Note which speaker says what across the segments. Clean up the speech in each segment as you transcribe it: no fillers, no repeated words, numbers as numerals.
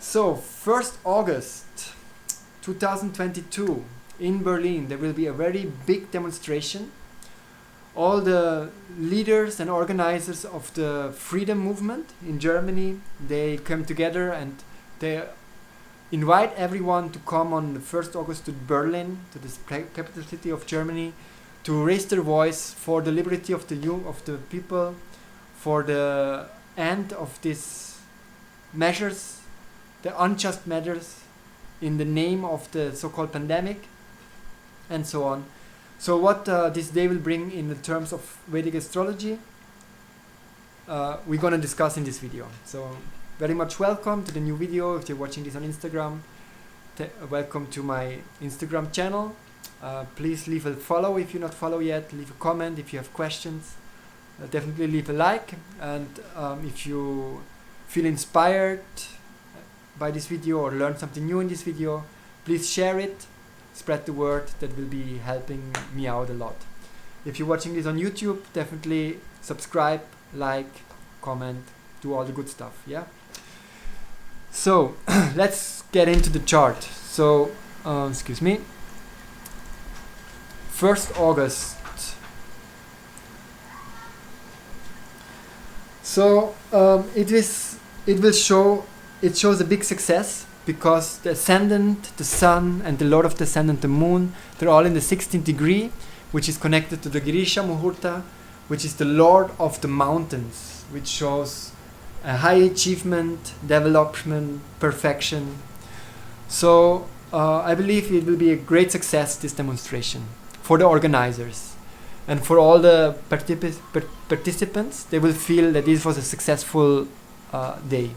Speaker 1: So, 1st August 2022 in Berlin, there will be a very big demonstration. All the leaders and organizers of the freedom movement in Germany, they come together and they invite everyone to come on the 1st August to Berlin, to this capital city of Germany, to raise their voice for the liberty of the people, for the end of these measures, the unjust measures in the name of the so-called pandemic, and so on. So what this day will bring in the terms of Vedic astrology, we're going to discuss in this video. So very much welcome to the new video. If you're watching this on Instagram, welcome to my Instagram channel. Please leave a follow if you're not follow yet. Leave a comment if you have questions. Definitely leave a like. And if you feel inspired by this video or learn something new in this video, please share it. Spread the word. That will be helping me out a lot. If you're watching this on YouTube, definitely subscribe, like, comment, do all the good stuff. Yeah. So let's get into the chart. So excuse me. 1st August. So it shows a big success because the ascendant, the sun, and the lord of the ascendant, the moon, they're all in the 16th degree, which is connected to the Girisha Muhurta, which is the lord of the mountains, which shows a high achievement, development, perfection. So I believe it will be a great success, this demonstration, for the organizers. And for all the participants, they will feel that this was a successful day.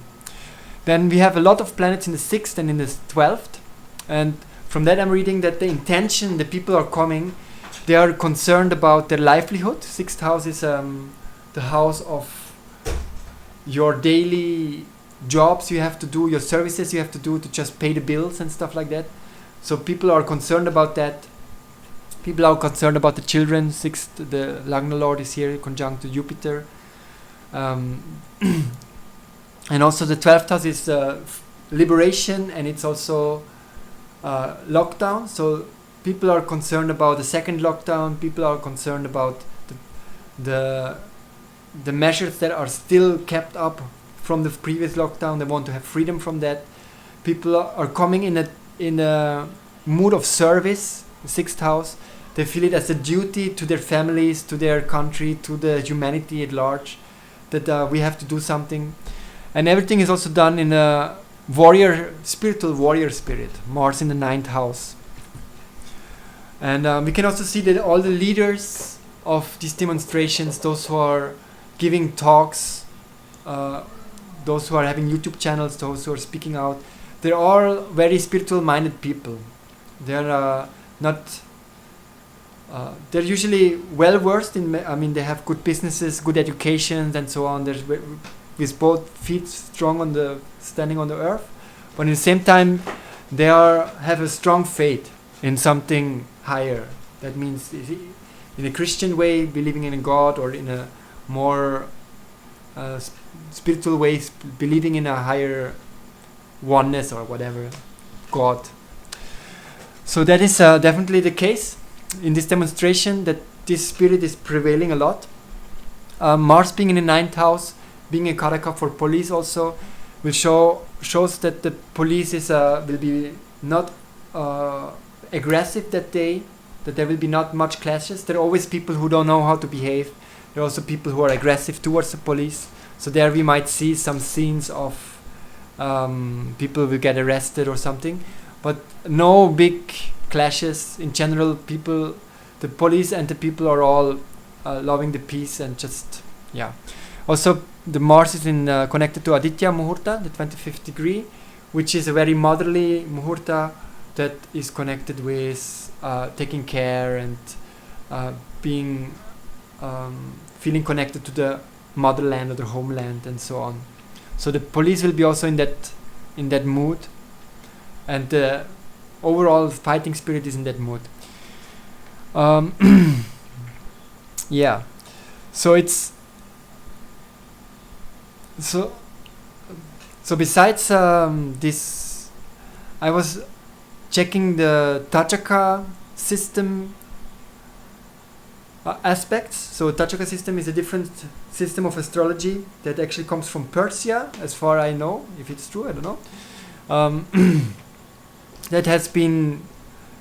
Speaker 1: Then we have a lot of planets in the 6th and in the 12th. And from that I'm reading that the intention, the people are coming, they are concerned about their livelihood. 6th house is the house of your daily jobs you have to do, your services you have to do to just pay the bills and stuff like that. So people are concerned about that. People are concerned about the children. 6th, the Lagna Lord is here conjunct to Jupiter. And also the 12th house is liberation, and it's also lockdown. So people are concerned about the second lockdown. People are concerned about the measures that are still kept up from the previous lockdown. They want to have freedom from that. People are coming in a mood of service. The 6th house, they feel it as a duty to their families, to their country, to the humanity at large, that we have to do something. And everything is also done in a spiritual warrior spirit. Mars in the 9th house. And we can also see that all the leaders of these demonstrations, those who are giving talks, those who are having YouTube channels, those who are speaking out, they're all very spiritual minded people. They're they're usually well versed in, they have good businesses, good educations, and so on. There's with both feet standing on the earth, but at the same time they have a strong faith in something higher. That means in a Christian way, believing in a God, or in a more spiritual way, believing in a higher oneness or whatever, God. So that is definitely the case in this demonstration, that this spirit is prevailing a lot. Mars being in the 9th house, being a karaka for police also, will shows that the police will be not aggressive that day, that there will be not much clashes. There are always people who don't know how to behave. There are also people who are aggressive towards the police. So there we might see some scenes of people will get arrested or something, but no big clashes. In general, the police and the people are all loving the peace and just, yeah. Also, the Mars is connected to Aditya Muhurta, the 25th degree, which is a very motherly Muhurta that is connected with taking care and being feeling connected to the motherland or the homeland and so on. So the police will be also in that mood, and the overall fighting spirit is in that mood. Yeah. So So besides this, I was checking the Tachaka system aspects. So Tachaka system is a different system of astrology that actually comes from Persia, as far I know. If it's true, I don't know. That has been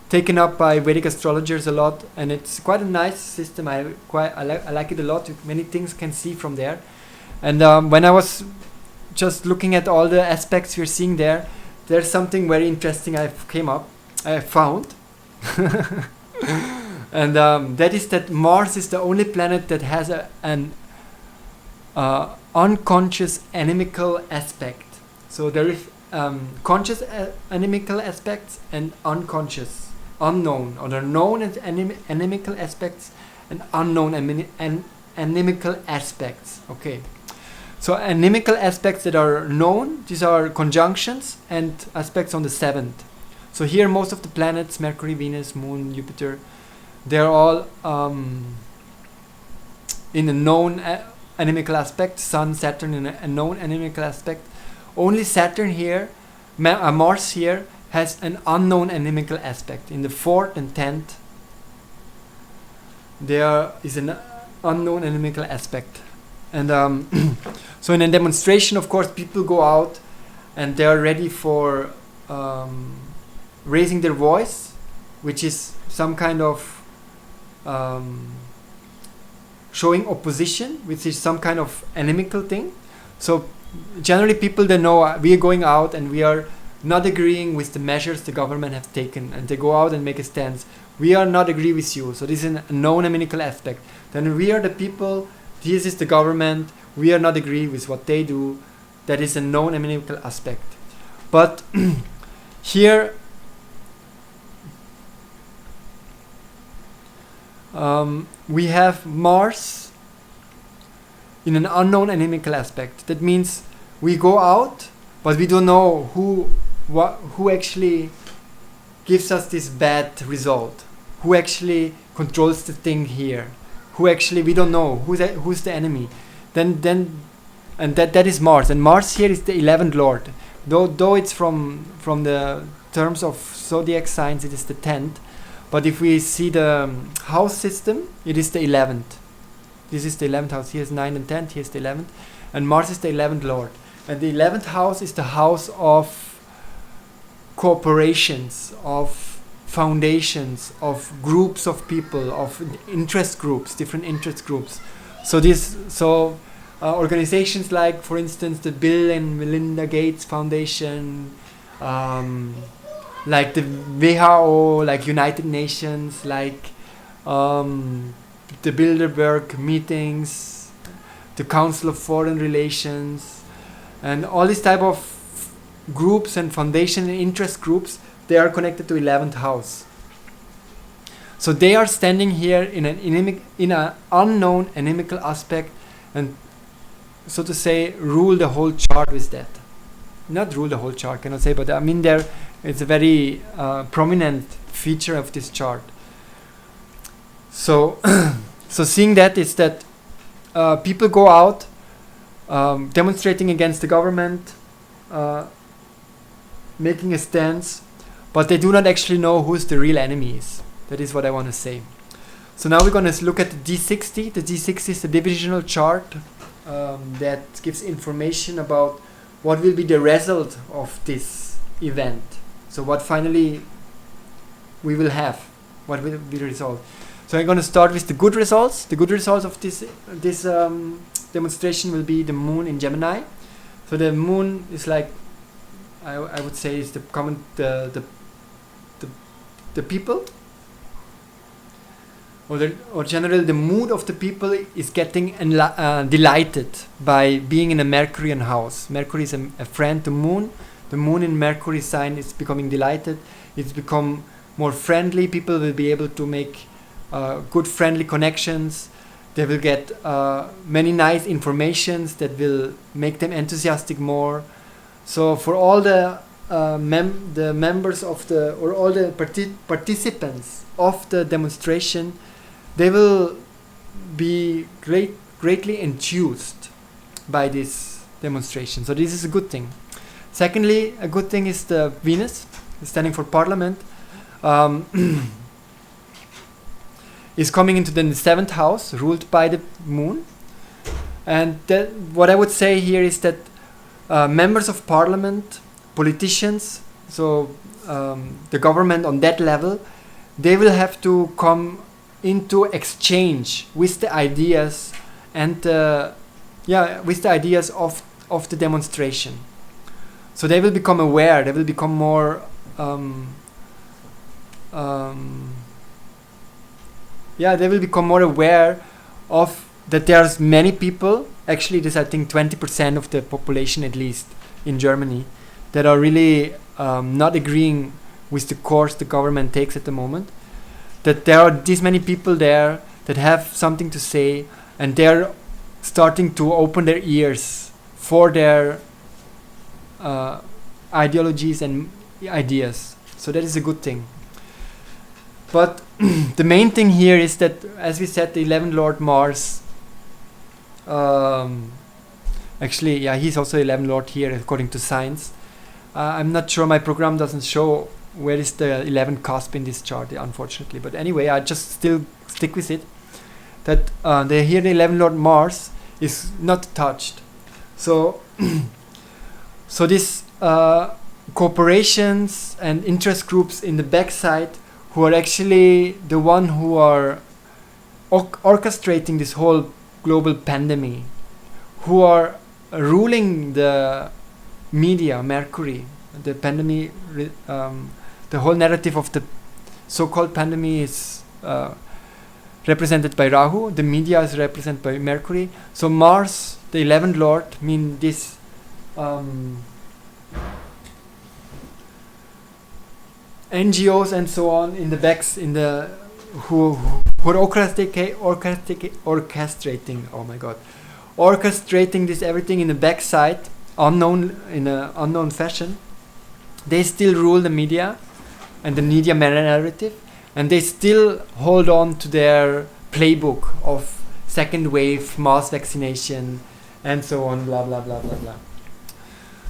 Speaker 1: taken up by Vedic astrologers a lot, and it's quite a nice system. I like it a lot. Many things can see from there. And when I was just looking at all the aspects you're seeing there, there's something very interesting I found. And that is that Mars is the only planet that has an unconscious animical aspect. So there is conscious animical aspects and unconscious, unknown, or the known as animical aspects and unknown animical aspects. Okay. So animical aspects that are known, these are conjunctions and aspects on the 7th. So here most of the planets, Mercury, Venus, Moon, Jupiter, they're all in a known animical aspect. Sun, Saturn in a known animical aspect. Only Saturn here, Mars here, has an unknown animical aspect. In the 4th and 10th, there is an unknown animical aspect. And so in a demonstration, of course, people go out and they are ready for raising their voice, which is some kind of showing opposition, which is some kind of animical thing. So generally people, they know we are going out and we are not agreeing with the measures the government have taken, and they go out and make a stance. We are not agree with you. So this is a known animical aspect. Then we are the people, this is the government, we are not agree with what they do. That is a known animical aspect. But here we have Mars in an unknown animical aspect. That means we go out, but we don't know who actually gives us this bad result, who actually controls the thing here, who actually, we don't know who's the enemy. And that is Mars, and Mars here is the 11th lord. Though it's from the terms of zodiac signs, it is the 10th. But if we see the house system, it is the 11th. This is the 11th house. Here's 9 and 10th. Here's the 11th. And Mars is the 11th lord. And the 11th house is the house of corporations, of foundations, of groups of people, of interest groups, different interest groups. So organizations like, for instance, the Bill and Melinda Gates Foundation, like the WHO, like United Nations, like the Bilderberg meetings, the Council of Foreign Relations, and all these type of groups and foundation and interest groups, they are connected to 11th house. So they are standing here in an unknown animical aspect, and so to say rule the whole chart with that. Not rule the whole chart, cannot say, but I mean it's a very prominent feature of this chart. So so seeing that is that people go out demonstrating against the government, making a stance, but they do not actually know who's the real enemy is. That is what I want to say. So now we're going to look at the D60. The D60 is the divisional chart that gives information about what will be the result of this event. So what finally we will have, what will be the result. So I'm going to start with the good results. The good results of this demonstration will be the moon in Gemini. So the moon is like, I would say, is the people, or generally the mood of the people is getting delighted by being in a Mercurian house. Mercury is a friend to moon. The moon in Mercury sign is becoming delighted. It's become more friendly. People will be able to make good friendly connections. They will get many nice informations that will make them enthusiastic more. So for all the members of all the participants of the demonstration, they will be greatly enthused by this demonstration. So this is a good thing. Secondly, a good thing is the Venus, standing for Parliament, um, is coming into the 7th house, ruled by the Moon. And what I would say here is that members of Parliament, politicians, so the government on that level, they will have to come into exchange with the ideas and with the ideas of the demonstration. So they will become aware. They will become more they will become more aware of that there's many people, actually there's I think 20% of the population at least in Germany, that are really not agreeing with the course the government takes at the moment. That there are this many people there that have something to say, and they're starting to open their ears for their ideologies and ideas. So that is a good thing. But the main thing here is that, as we said, the 11th Lord Mars, he's also 11th Lord here according to science. I'm not sure, my program doesn't show where is the 11th cusp in this chart, unfortunately. But anyway, I just still stick with it. That the 11th Lord Mars is not touched. So, so this corporations and interest groups in the backside, who are actually the one who are orchestrating this whole global pandemic, who are ruling the media, Mercury, the pandemic, the whole narrative of the so-called pandemic is represented by Rahu, the media is represented by Mercury. So Mars, the 11th Lord, mean this NGOs and so on in the backs, in the who are orchestrating this everything in the backside, in an unknown fashion. They still rule the media and the media narrative, and they still hold on to their playbook of second wave, mass vaccination, and so on, blah blah blah blah blah.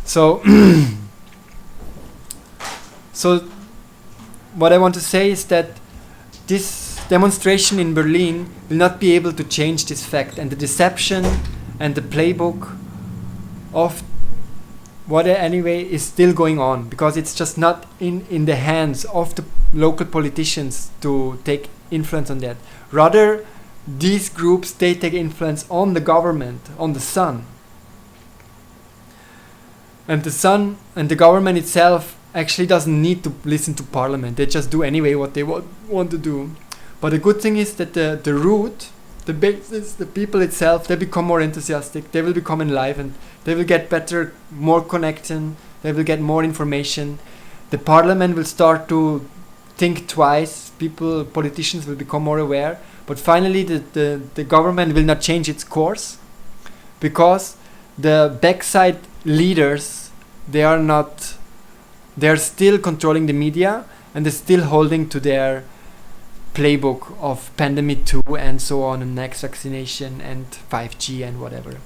Speaker 1: So, so what I want to say is that this demonstration in Berlin will not be able to change this fact, and the deception and the playbook of what anyway is still going on, because it's just not in the hands of the local politicians to take influence on that. Rather, these groups, they take influence on the government, on the sun. And the sun and the government itself actually doesn't need to listen to parliament. They just do anyway what they want to do. But the good thing is that the root, the basis, the people itself, they become more enthusiastic, they will become enlivened, they will get better, more connection, they will get more information. The parliament will start to think twice, politicians will become more aware. But finally the government will not change its course, because the backside leaders, they're still controlling the media, and they're still holding to their playbook of pandemic 2 and so on, and next vaccination and 5G and whatever.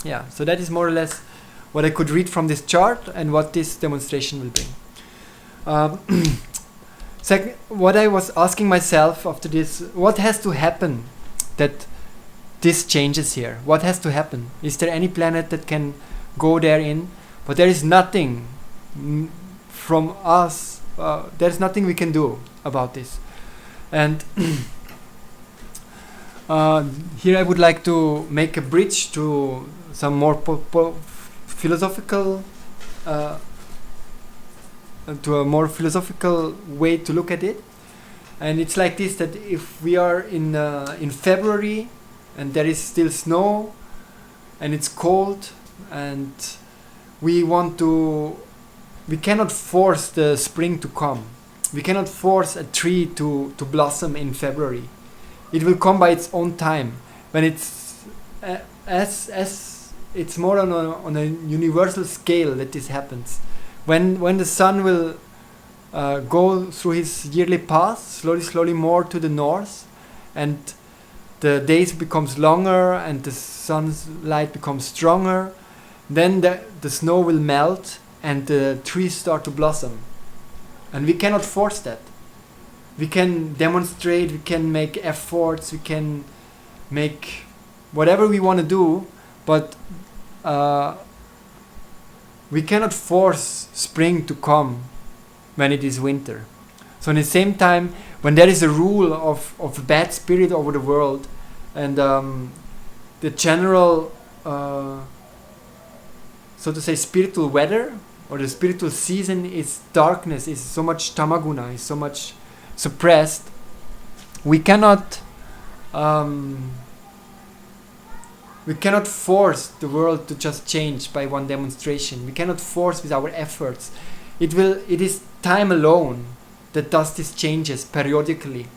Speaker 1: Yeah, so that is more or less what I could read from this chart and what this demonstration will bring. Second, what I was asking myself after this, what has to happen that this changes here? What has to happen? Is there any planet that can go therein? But there is nothing from us, there's nothing we can do about this. And here I would like to make a bridge to some more philosophical, to a more philosophical way to look at it. And it's like this, that if we are in February and there is still snow and it's cold, and we cannot force the spring to come. We cannot force a tree to blossom in February. It will come by its own time. When it's it's more on a universal scale that this happens. When the sun will go through his yearly path, slowly more to the north, and the days becomes longer and the sun's light becomes stronger, then the snow will melt and the trees start to blossom. And we cannot force that. We can demonstrate, we can make efforts, we can make whatever we want to do, but we cannot force spring to come when it is winter. So in the same time, when there is a rule of bad spirit over the world, and the general, so to say, spiritual weather, or the spiritual season is darkness, is so much tamaguna, is so much suppressed, we cannot force the world to just change by one demonstration. We cannot force with our efforts. It is time alone that does these changes periodically.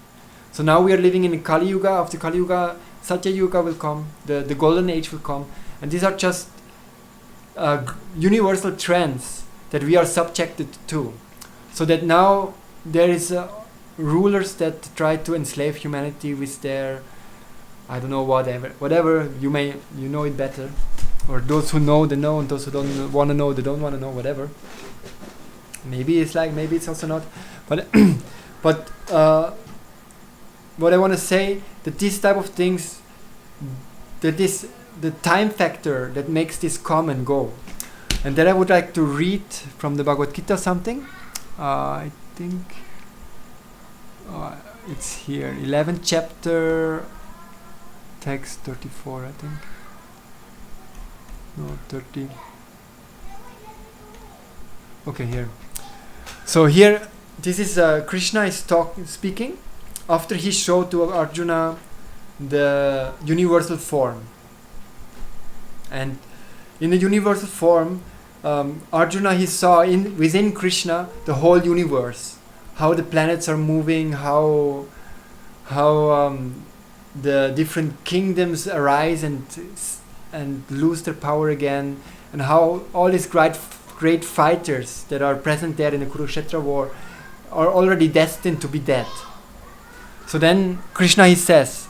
Speaker 1: So now we are living in a Kali Yuga. After Kali Yuga, Satya Yuga will come, the golden age will come, and these are just universal trends that we are subjected to. So that now there is rulers that try to enslave humanity with their, I don't know, whatever you know it better, or those who know, they know, and those who don't want to know, they don't want to know, whatever. Maybe it's like, maybe it's also not, but but what I want to say, that these type of things, that this the time factor that makes this come and go. And then I would like to read from the Bhagavad Gita something. I think it's here, 11th chapter, text 34, I think. No, 30. Okay, here. So here, this is Krishna is speaking after he showed to Arjuna the universal form. And in the universal form, Arjuna, he saw within Krishna the whole universe, how the planets are moving, how the different kingdoms arise and lose their power again, and how all these great fighters that are present there in the Kurukshetra war are already destined to be dead. So then Krishna, he says,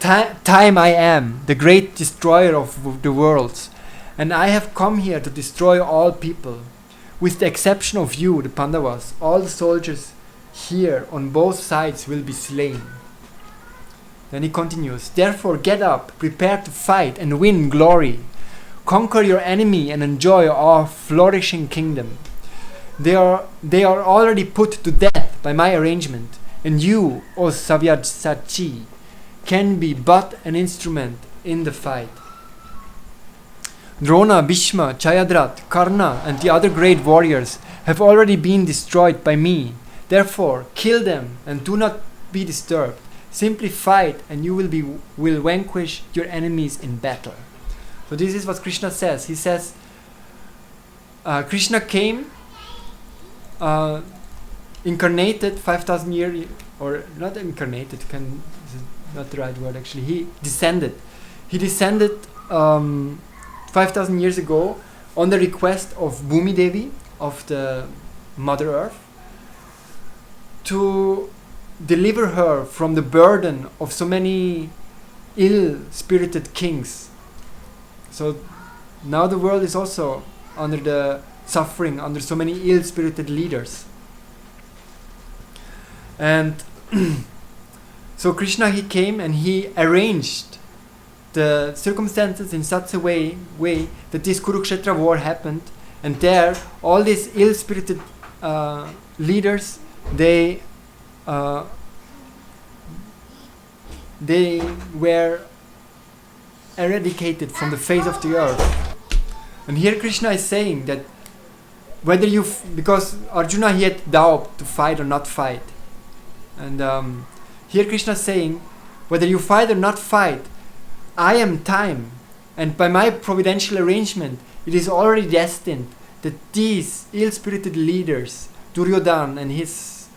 Speaker 1: time I am, the great destroyer of the worlds, and I have come here to destroy all people. With the exception of you, the Pandavas, all the soldiers here on both sides will be slain. Then he continues, therefore get up, prepare to fight and win glory. Conquer your enemy and enjoy our flourishing kingdom. They are already put to death by my arrangement, and you, O Savyasachi, can be but an instrument in the fight. Drona, Bhishma, Jayadratha, Karna, and the other great warriors have already been destroyed by me. Therefore, kill them and do not be disturbed. Simply fight, and you will vanquish your enemies in battle. So this is what Krishna says. He says, Krishna came, incarnated 5,000 years, or not incarnated, this is not the right word actually. He descended. He descended 5,000 years ago on the request of Bhumi Devi, of the Mother Earth, to deliver her from the burden of so many ill-spirited kings. So now the world is also under the suffering, under so many ill-spirited leaders. And so Krishna, he came and he arranged the circumstances in such a way that this Kurukshetra war happened, and there all these ill-spirited leaders, they were eradicated from the face of the earth. And here Krishna is saying that whether because Arjuna, he had doubt to fight or not fight, and here Krishna is saying, whether you fight or not fight, I am time, and by my providential arrangement, it is already destined that these ill-spirited leaders, Duryodhan and his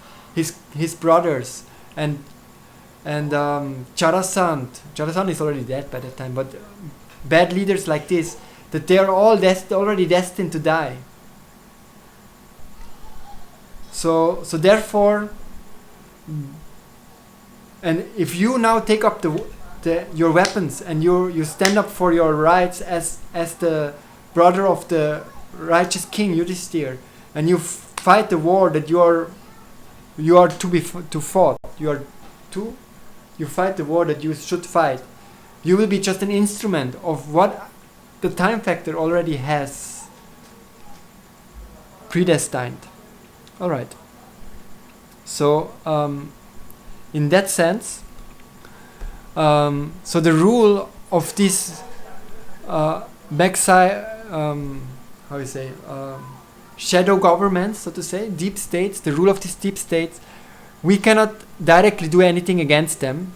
Speaker 1: brothers, and Jarasandha is already dead by that time, but bad leaders like this, that they are all already destined to die. So therefore, and if you now take up your weapons and you stand up for your rights as the brother of the righteous king Yudhishthir, and you fight the war that you are to fought. You fight the war that you should fight. You will be just an instrument of what the time factor already has predestined. All right. So in that sense, so the rule of this backside, how you say, shadow governments, so to say, deep states, the rule of these deep states, we cannot directly do anything against them.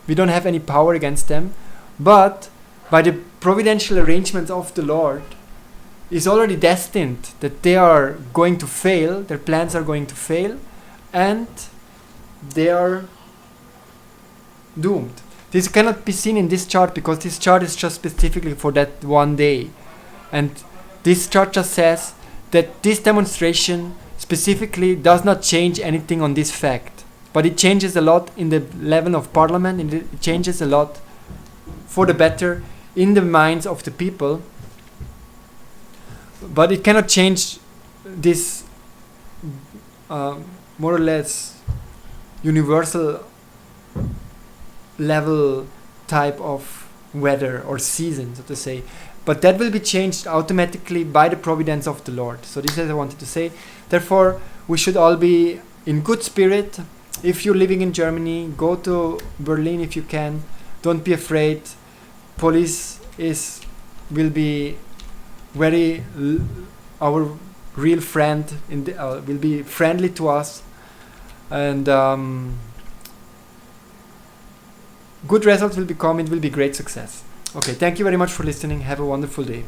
Speaker 1: We don't have any power against them, but by the providential arrangements of the Lord, is already destined that they are going to fail, their plans are going to fail, and they are doomed. This cannot be seen in this chart because this chart is just specifically for that one day. And this chart just says that this demonstration specifically does not change anything on this fact. But it changes a lot in the level of parliament, and it changes a lot for the better in the minds of the people. But it cannot change this more or less universal level type of weather or season, so to say. But that will be changed automatically by the providence of the Lord. So this is what I wanted to say. Therefore, we should all be in good spirit. If you're living in Germany, go to Berlin if you can. Don't be afraid. Police will be very our real friend. Will be friendly to us, and good results will become. It will be great success. Okay, thank you very much for listening. Have a wonderful day.